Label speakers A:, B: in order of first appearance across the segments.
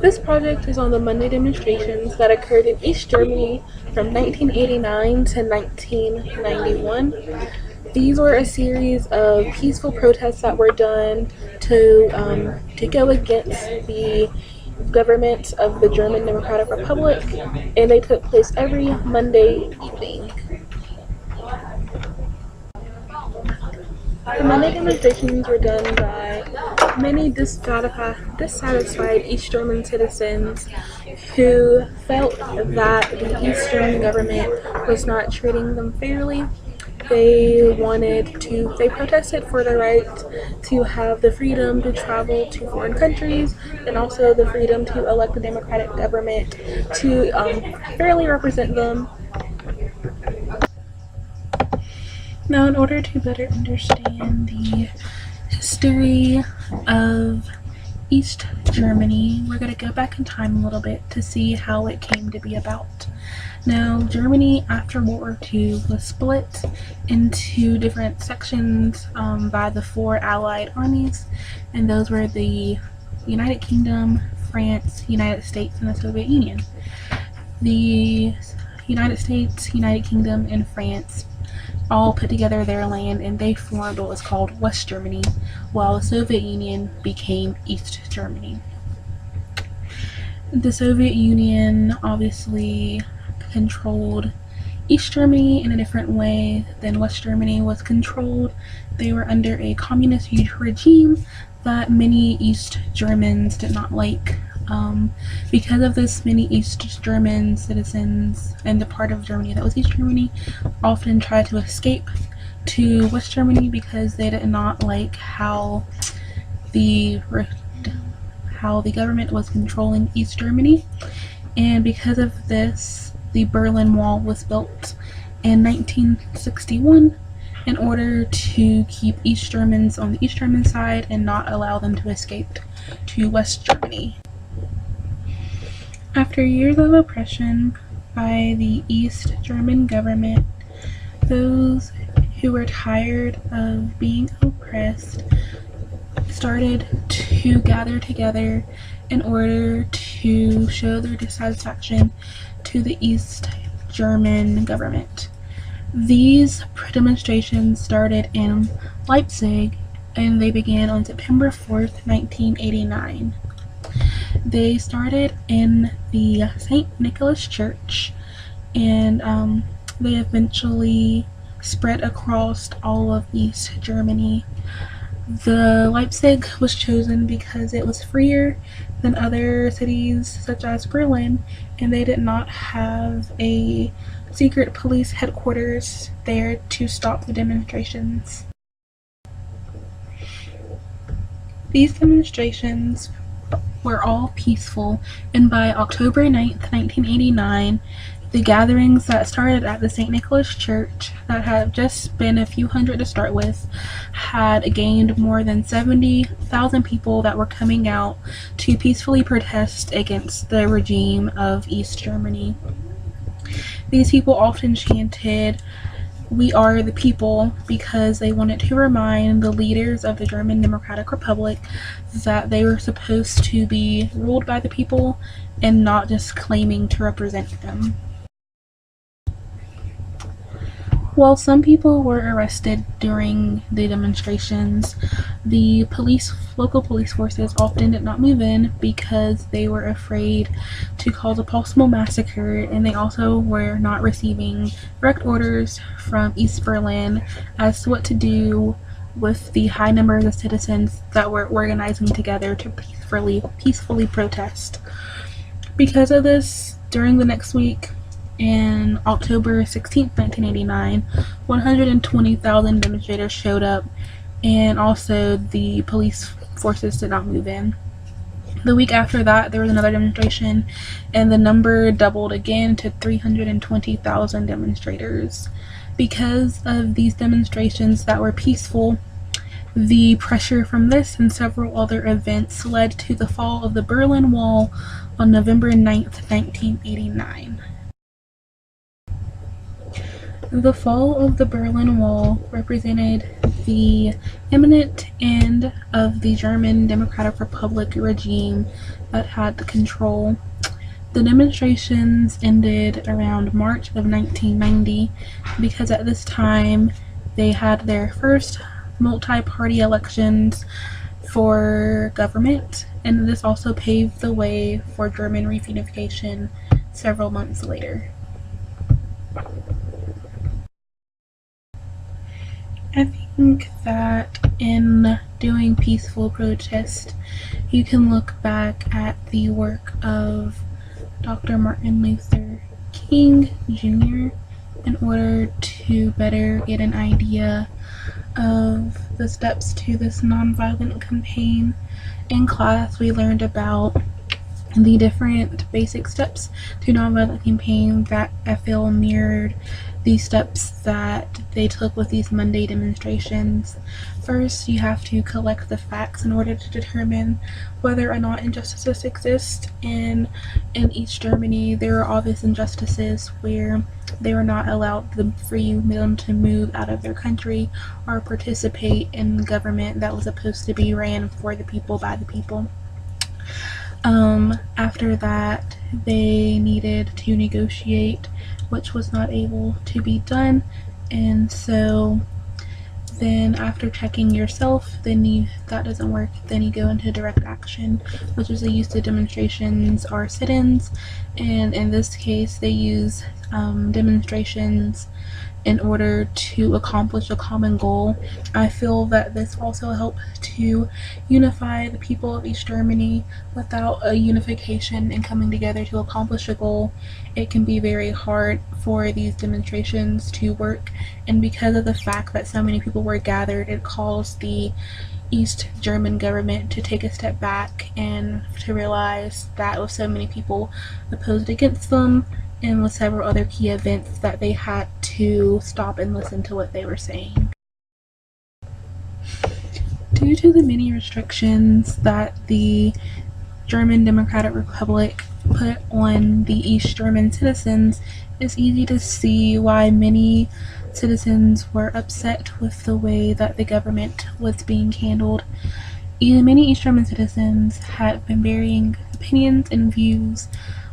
A: This project is on the Monday demonstrations that occurred in East Germany from 1989 to 1991. These were a series of peaceful protests that were done to go against the government of the German Democratic Republic, and they took place every Monday evening. The Monday demonstrations were done by many dissatisfied East German citizens who felt that the East German government was not treating them fairly. They protested for the right to have the freedom to travel to foreign countries, and also the freedom to elect a democratic government to fairly represent them. Now, in order to better understand the history of East Germany, we're going to go back in time a little bit to see how it came to be about. Now, Germany after World War II was split into different sections by the four Allied armies, and those were the United Kingdom, France, United States, and the Soviet Union. The United States, United Kingdom, and France all put together their land, and they formed what was called West Germany, while the Soviet Union became East Germany. The Soviet Union obviously controlled East Germany in a different way than West Germany was controlled. They were under a communist regime that many East Germans did not like. Because of this, many East German citizens and the part of Germany that was East Germany often tried to escape to West Germany because they did not like how the government was controlling East Germany. And because of this, the Berlin Wall was built in 1961 in order to keep East Germans on the East German side and not allow them to escape to West Germany. After years of oppression by the East German government, those who were tired of being oppressed started to gather together in order to show their dissatisfaction to the East German government. These demonstrations started in Leipzig, and they began on September 4th, 1989. They started in the St. Nicholas Church, and they eventually spread across all of East Germany. The Leipzig was chosen because it was freer than other cities such as Berlin, and they did not have a secret police headquarters there to stop the demonstrations. These demonstrations were all peaceful, and by October 9th, 1989, the gatherings that started at the St. Nicholas Church, that had just been a few hundred to start with, had gained more than 70,000 people that were coming out to peacefully protest against the regime of East Germany. These people often chanted, "We are the people," because they wanted to remind the leaders of the German Democratic Republic that they were supposed to be ruled by the people and not just claiming to represent them. While some people were arrested during the demonstrations, the local police forces often did not move in because they were afraid to cause a possible massacre, and they also were not receiving direct orders from East Berlin as to what to do with the high numbers of citizens that were organizing together to peacefully protest. Because of this, during the next week, in October 16th, 1989, 120,000 demonstrators showed up, and also the police forces did not move in. The week after that, there was another demonstration, and the number doubled again to 320,000 demonstrators. Because of these demonstrations that were peaceful, the pressure from this and several other events led to the fall of the Berlin Wall on November 9th, 1989. The fall of the Berlin Wall represented the imminent end of the German Democratic Republic regime that had the control. The demonstrations ended around March of 1990 because at this time they had their first multi-party elections for government, and this also paved the way for German reunification several months later. I think that in doing peaceful protest, you can look back at the work of Dr. Martin Luther King Jr. in order to better get an idea of the steps to this nonviolent campaign. In class, we learned about the different basic steps to nonviolent campaign that I feel mirrored the steps that they took with these Monday demonstrations. First, you have to collect the facts in order to determine whether or not injustices exist. In East Germany, there are obvious injustices where they were not allowed the freedom to move out of their country or participate in government that was supposed to be ran for the people by the people. After that, they needed to negotiate, which was not able to be done, and so then after checking yourself, that doesn't work, then you go into direct action, which is the use of demonstrations or sit-ins, and in this case they use demonstrations in order to accomplish a common goal. I feel that this also helped to unify the people of East Germany. Without a unification and coming together to accomplish a goal, it can be very hard for these demonstrations to work, and because of the fact that so many people were gathered, it caused the East German government to take a step back and to realize that with so many people opposed against them, and with several other key events, that they had to stop and listen to what they were saying. Due to the many restrictions that the German Democratic Republic put on the East German citizens, it's easy to see why many citizens were upset with the way that the government was being handled. Many East German citizens had been varying opinions and views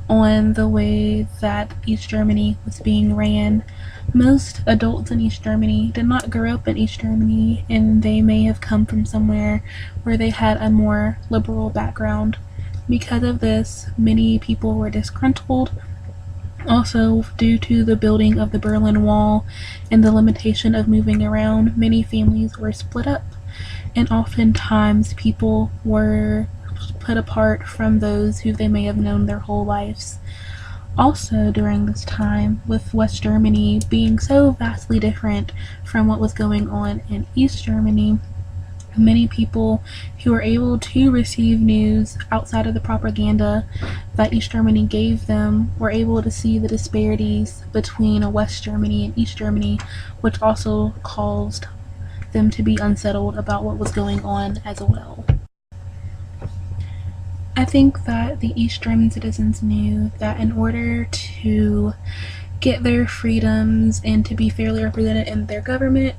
A: on the way that East Germany was being ran. Most adults in East Germany did not grow up in East Germany, and they may have come from somewhere where they had a more liberal background. Because of this, many people were disgruntled. Also, due to the building of the Berlin Wall and the limitation of moving around, many families were split up, and oftentimes people were put apart from those who they may have known their whole lives. Also, during this time, with West Germany being so vastly different from what was going on in East Germany, many people who were able to receive news outside of the propaganda that East Germany gave them were able to see the disparities between West Germany and East Germany, which also caused them to be unsettled about what was going on as well. I think that the East German citizens knew that in order to get their freedoms and to be fairly represented in their government,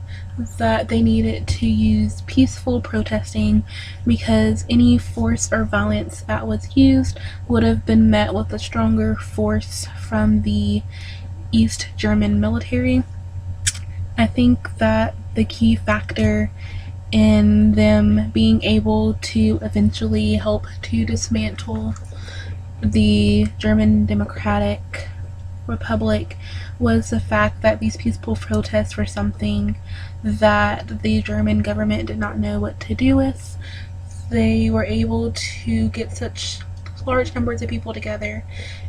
A: that they needed to use peaceful protesting, because any force or violence that was used would have been met with a stronger force from the East German military. I think that the key factor in them being able to eventually help to dismantle the German Democratic Republic was the fact that these peaceful protests were something that the German government did not know what to do with. They were able to get such large numbers of people together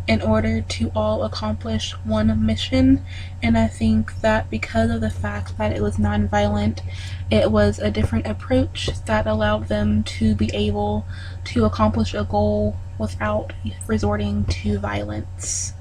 A: in order to all accomplish one mission, and I think that because of the fact that it was non-violent, it was a different approach that allowed them to be able to accomplish a goal without resorting to violence.